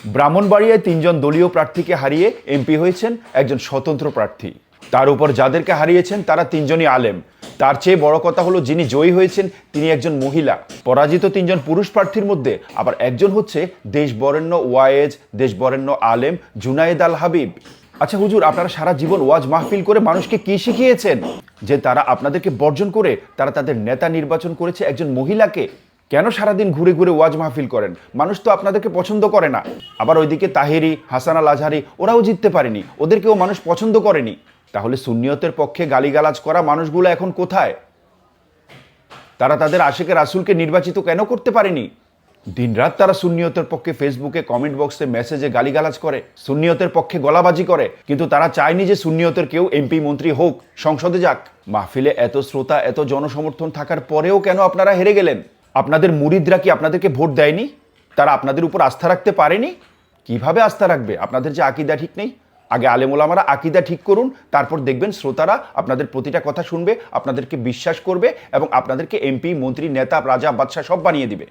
ব্রাহ্মণবাড়িয়ায় ৩ জন দলীয় প্রার্থীকে হারিয়ে এমপি হয়েছেন একজন স্বতন্ত্র প্রার্থী। তার উপর যাদেরকে হারিয়েছেন তারা ৩ জনই আলেম। তার চেয়ে বড় কথা হলো যিনি জয়ী হয়েছেন তিনি একজন মহিলা। পরাজিত ৩ জন পুরুষ প্রার্থীর মধ্যে আবার একজন হচ্ছে দেশবরেণ্য ওয়ায়েজ, দেশবরেণ্য আলেম জুনায়েদ আল হাবিব। আচ্ছা হুজুর, আপনারা সারা জীবন ওয়াজ মাহফিল করে মানুষকে কি শিখিয়েছেন যে তারা আপনাদেরকে বর্জন করে তারা তাদের নেতা নির্বাচন করেছে একজন মহিলাকে? কেন সারাদিন ঘুরে ঘুরে ওয়াজ মাহফিল করেন? মানুষ তো আপনাদেরকে পছন্দ করে না। আবার ওইদিকে তাহেরি, হাসান আল আজহারি ওরাও জিততে পারেনি, ওদেরকেও মানুষ পছন্দ করেনি। তাহলে সুন্নিয়তের পক্ষে গালিগালাজ করা মানুষগুলো এখন কোথায়? তারা তাদের আশিকে রাসূলকে নির্বাচিত কেন করতে পারেনি? দিনরাত তারা সুন্নিয়তের পক্ষে ফেসবুকে কমেন্ট বক্সে মেসেজে গালিগালাজ করে, সুন্নিয়তের পক্ষে গলাবাজি করে, কিন্তু তারা চায়নি যে সুন্নিয়তের কেউ এমপি মন্ত্রী হোক, সংসদে যাক। মাহফিলে এত শ্রোতা, এত জনসমর্থন থাকার পরেও কেন আপনারা হেরে গেলেন? আপনাদের মুরিদরা কি আপনাদেরকে ভোট দেয়নি? তারা আপনাদের উপর আস্থা রাখতে পারেনি? কিভাবে আস্থা রাখবে? আপনাদের যে আকীদা ঠিক নেই। আগে আলেম ওলামারা আকীদা ঠিক করুন, তারপর দেখবেন শ্রোতারা আপনাদের প্রতিটা কথা শুনবে, আপনাদেরকে বিশ্বাস করবে এবং আপনাদেরকে এমপি, মন্ত্রী, নেতা, রাজা, বাদশাহ সব বানিয়ে দিবে।